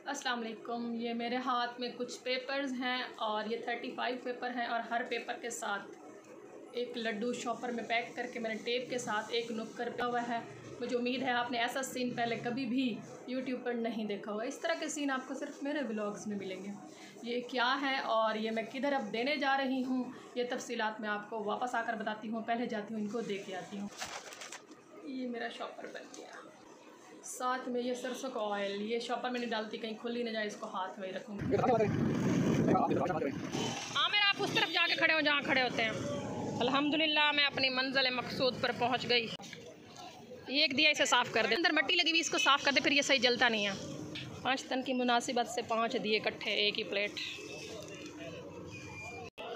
अस्सलाम वालेकुम। ये मेरे हाथ में कुछ पेपर्स हैं और ये 35 पेपर हैं और हर पेपर के साथ एक लड्डू शॉपर में पैक करके मैंने टेप के साथ एक नुक्कर पे हुआ है। मुझे उम्मीद है आपने ऐसा सीन पहले कभी भी यूट्यूब पर नहीं देखा होगा। इस तरह के सीन आपको सिर्फ मेरे व्लॉग्स में मिलेंगे। ये क्या है और ये मैं किधर अब देने जा रही हूँ, ये तफसीलात मैं आपको वापस आकर बताती हूँ। पहले जाती हूँ, इनको दे के आती हूँ। ये मेरा शॉपर बन गया, साथ में ये सरसों का ऑयल। ये शॉपर में नहीं डालती, कहीं खुली न जाए, इसको हाथ में ही रखूँगी। आमिर आप उस तरफ जाके खड़े हो जहाँ खड़े होते हैं। अल्हम्दुलिल्लाह मैं अपनी मंजिल मकसूद पर पहुँच गई। ये एक दिया, इसे साफ़ कर दे, अंदर मिट्टी लगी हुई, इसको साफ़ कर दे, फिर ये सही जलता नहीं है। 5 टन की मुनासिबत से 5 दिए इकट्ठे एक ही प्लेट।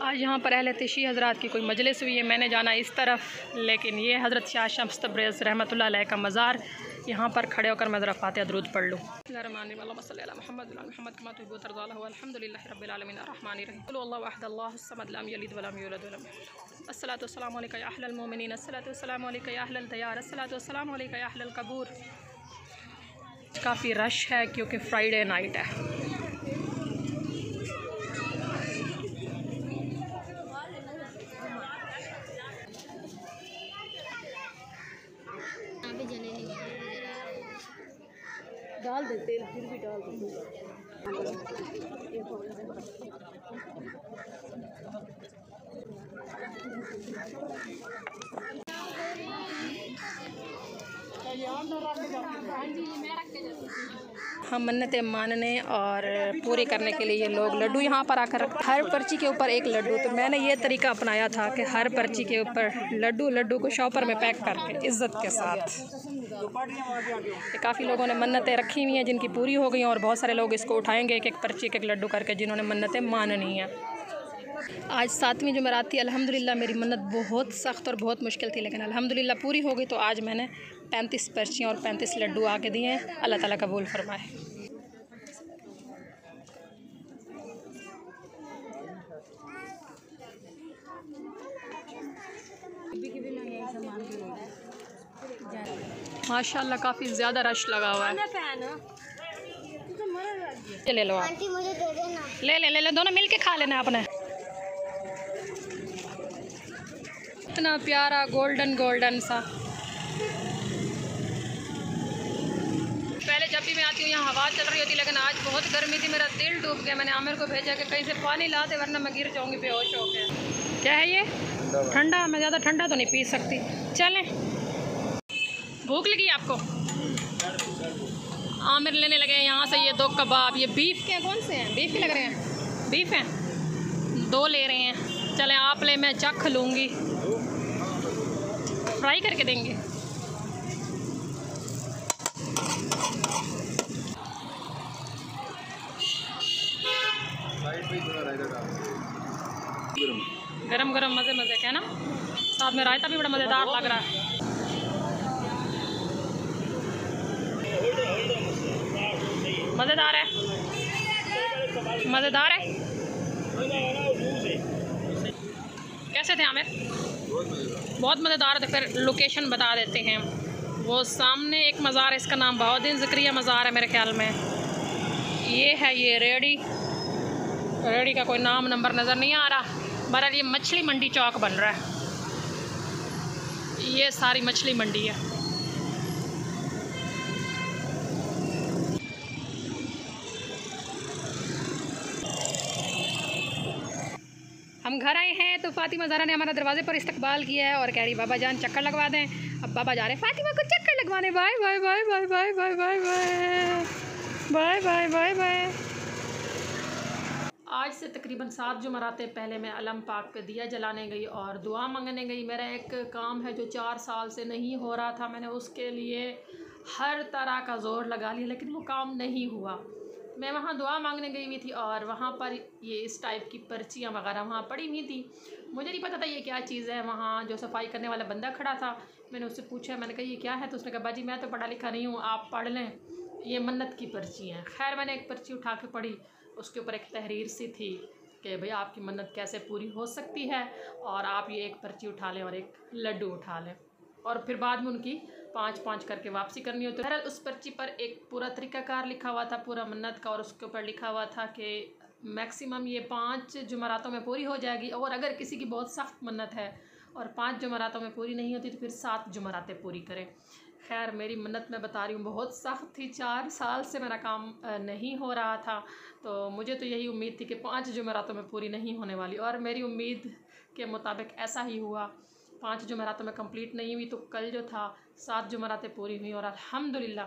आज यहाँ पर अहले तिशी हज़रात की कोई मजलिस हुई है, मैंने जाना इस तरफ, लेकिन ये हज़रत शाह शम्स तब्रेज़ रहमतुल्लाह अलैह का मज़ार, यहाँ पर खड़े होकर मैं ज़रा फातिहा दरूद पढ़ लूँ। अस्सलातु वस्सलामु अलैका या अहलल मोमिनीन, अस्सलातु वस्सलामु अलैका या अहलल दियार, अस्सलातु वस्सलामु अलैका या अहलल कबूर। काफ़ी रश है क्योंकि फ्राइडे नाइट है। डाल दे तेल, फिर भी डाल दे। हम मन्नतें मानने और पूरी करने के लिए ये लोग लड्डू यहाँ पर आकर हर पर्ची के ऊपर एक लड्डू। तो मैंने ये तरीका अपनाया था कि हर पर्ची के ऊपर लड्डू को शॉपर में पैक करके इज़्ज़त के साथ। काफ़ी लोगों ने मन्नतें रखी हुई हैं जिनकी पूरी हो गई हैं और बहुत सारे लोग इसको उठाएंगे एक एक पर्ची एक एक लड्डू करके जिन्होंने मन्नतें माननी हैं। आज 7वीं जुमेरात थी। अल्हम्दुलिल्लाह मेरी मन्नत बहुत सख्त और बहुत मुश्किल थी, लेकिन अल्हम्दुलिल्लाह पूरी हो गई। तो आज मैंने 35 पर्चियाँ और 35 लड्डू आके दिए हैं। अल्लाह ताला कबूल फरमाए। माशाल्लाह काफ़ी ज़्यादा रश लगा हुआ है। ले लो आप, मुझे दे देना। ले लो, दोनों मिल के खा लेना आपने। इतना प्यारा गोल्डन सा। पहले जब भी मैं आती हूँ यहाँ हवा चल रही होती, लेकिन आज बहुत गर्मी थी, मेरा दिल डूब गया। मैंने आमिर को भेजा कि कहीं से पानी ला दे वरना मैं गिर जाऊँगी बेहोश होकर। क्या है ये? ठंडा। मैं ज़्यादा ठंडा तो नहीं पी सकती। चलें, भूख लगी आपको? आमिर लेने लगे यहाँ से ये 2 कबाब। ये बीफ के कौन से हैं? बीफ के लग रहे हैं। बीफ हैं, 2 ले रहे हैं। चलें आप ले, मैं चख लूँगी। फ्राई करके देंगे। गरम गरम मज़े के ना, साथ में रायता भी बड़ा मज़ेदार लग रहा है। मज़ेदार है, मज़ेदार है। कैसे थे आमिर? बहुत मज़ेदार थे। फिर लोकेशन बता देते हैं। वो सामने एक मज़ार है, इसका नाम बहाउद्दीन ज़करिया मज़ार है मेरे ख्याल में। ये है ये रेडी का कोई नाम नंबर नज़र नहीं आ रहा। बहरहाल ये मछली मंडी चौक बन रहा है। ये सारी मछली मंडी है। हम घर आए हैं तो फातिमा ज़हरा ने हमारा दरवाजे पर इस्तकबाल किया है और कह रही बाबा जान चक्कर लगवा दें। अब बाबा जा रहे हैं फातिमा को चक्कर लगवाने। Bye bye bye bye bye bye bye bye bye bye bye. आज से तकरीबन 7 जुमेरातें पहले मैं अलम पाक पे दिया जलाने गई और दुआ मांगने गई। मेरा एक काम है जो 4 साल से नहीं हो रहा था। मैंने उसके लिए हर तरह का ज़ोर लगा लिया, लेकिन वो काम नहीं हुआ। मैं वहाँ दुआ मांगने गई हुई थी और वहाँ पर ये इस टाइप की पर्चियाँ वगैरह वहाँ पड़ी हुई थी। मुझे नहीं पता था ये क्या चीज़ है। वहाँ जो सफाई करने वाला बंदा खड़ा था, मैंने उससे पूछा, मैंने कहा ये क्या है? तो उसने कहा बाजी मैं तो पढ़ा लिखा नहीं हूँ, आप पढ़ लें, ये मन्नत की पर्ची हैं। खैर मैंने एक पर्ची उठा के पढ़ी, उसके ऊपर एक तहरीर सी थी कि भाई आपकी मन्नत कैसे पूरी हो सकती है और आप ये एक पर्ची उठा लें और एक लड्डू उठा लें। और फिर बाद में उनकी 5-5 करके वापसी करनी होती है। बहरहाल उस पर्ची पर एक पूरा तरीक़ाकार लिखा हुआ था पूरा मन्नत का, और उसके ऊपर लिखा हुआ था कि मैक्सिमम ये 5 जुमरातों में पूरी हो जाएगी, और अगर किसी की बहुत सख्त मन्नत है और 5 जुमरातों में पूरी नहीं होती तो फिर 7 जुमरातें पूरी करें। खैर मेरी मन्नत मैं बता रही हूँ बहुत सख्त थी, 4 साल से मेरा काम नहीं हो रहा था, तो मुझे तो यही उम्मीद थी कि 5 जुमरातों में पूरी नहीं होने वाली, और मेरी उम्मीद के मुताबिक ऐसा ही हुआ। 5 जुमरातों में कंप्लीट नहीं हुई तो कल जो था 7 जुमरातें पूरी हुई, और अल्हम्दुलिल्लाह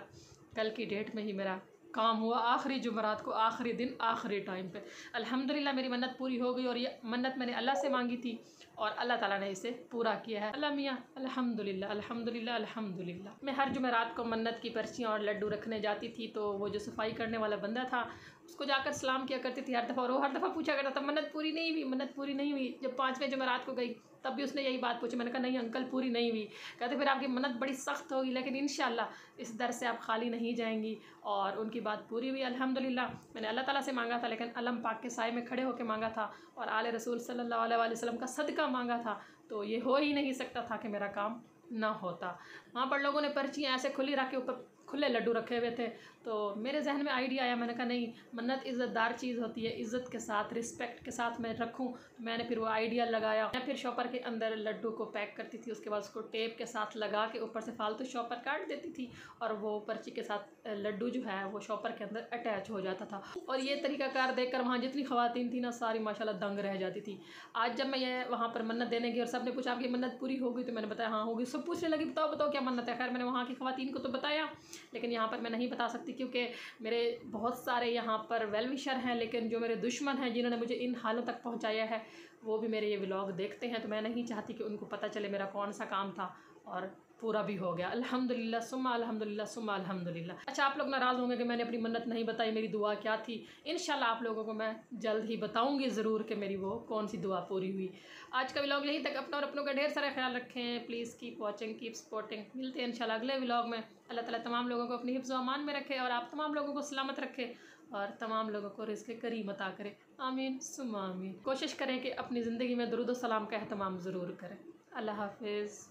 कल की डेट में ही मेरा काम हुआ, आखिरी जुमरात को, आखिरी दिन, आखिरी टाइम पे अल्हम्दुलिल्लाह मेरी मन्नत पूरी हो गई। और ये मन्नत मैंने अल्लाह से मांगी थी और अल्लाह ताला ने इसे पूरा किया है। अल्लाह मियाँ अल्हम्दुलिल्लाह अल्हम्दुलिल्लाह अल्हम्दुलिल्लाह। मैं हर जुमेरात को मन्नत की पर्चियाँ और लड्डू रखने जाती थी, तो वो जो सफाई करने वाला बंदा था उसको जाकर सलाम किया करती थी हर दफ़ा, और वो हर दफ़ा पूछा करता था मन्नत पूरी नहीं हुई, मन्नत पूरी नहीं हुई। जब 5वें जुमेरात को गई तब भी उसने यही बात पूछी, मैंने कहा नहीं अंकल पूरी नहीं हुई। कहते फिर आपकी मन्नत बड़ी सख्त होगी, लेकिन इंशाल्लाह इस दर से आप खाली नहीं जाएंगी। और उनकी बात पूरी हुई अल्हम्दुलिल्लाह। मैंने अल्लाह ताला से मांगा था, लेकिन अलम पाक के साए में खड़े होकर मांगा था और आले रसूल सल्लल्लाहु अलैहि वसल्लम का सदका मांगा था, तो ये हो ही नहीं सकता था कि मेरा काम ना होता। वहाँ पर लोगों ने पर्चियाँ ऐसे खुली रख के ऊपर खुले लड्डू रखे हुए थे, तो मेरे जहन में आइडिया आया, मैंने कहा नहीं मन्नत इज़्ज़तदार चीज़ होती है, इज़्ज़त के साथ रिस्पेक्ट के साथ मैं रखूं। तो मैंने फिर वो आइडिया लगाया, मैं फिर शॉपर के अंदर लड्डू को पैक करती थी, उसके बाद उसको टेप के साथ लगा के ऊपर से फालतू शॉपर काट देती थी, और वो पर्ची के साथ लड्डू जो है वो शॉपर के अंदर अटैच हो जाता था। और ये तरीक़ाकार देख कर वहाँ जितनी ख़वातीन थी ना सारी माशाल्लाह दंग रह जाती थी। आज जब मैं ये वहाँ पर मन्नत देने गई और सब ने पूछा आपकी मन्नत पूरी हो गई, तो मैंने बताया हाँ होगी। सब पूछने लगी बताओ बताओ क्या मन्नत है। खैर मैंने वहाँ की ख़वातीन को तो बताया, लेकिन यहाँ पर मैं नहीं बता सकती क्योंकि मेरे बहुत सारे यहाँ पर वेल विशर हैं, लेकिन जो मेरे दुश्मन हैं जिन्होंने मुझे इन हालों तक पहुँचाया है वो भी मेरे ये व्लॉग देखते हैं, तो मैं नहीं चाहती कि उनको पता चले मेरा कौन सा काम था, और पूरा भी हो गया अल्हम्दुलिल्लाह सुम्मा अल्हम्दुलिल्लाह सुम्मा अल्हम्दुलिल्लाह। अच्छा आप लोग नाराज़ होंगे कि मैंने अपनी मन्नत नहीं बताई, मेरी दुआ क्या थी। इंशाल्लाह आप लोगों को मैं जल्द ही बताऊंगी ज़रूर कि मेरी वो कौन सी दुआ पूरी हुई। आज का व्लॉग यहीं तक। अपना और अपनों का ढेर सारा ख्याल रखें। Please keep watching, keep supporting. मिलते हैं इंशाल्लाह अगले व्लॉग में। अल्लाह ताला तमाम लोगों को अपनी हिफ्ज़ व अमान में रखे, और आप तमाम लोगों को सलामत रखे, और तमाम लोगों को रिज़्क़ करीम अता करे। आमीन सुम्मा आमीन। कोशिश करें कि अपनी ज़िंदगी में दुरूद व सलाम का एहतमाम ज़रूर करें। अल्लाह हाफ़िज़।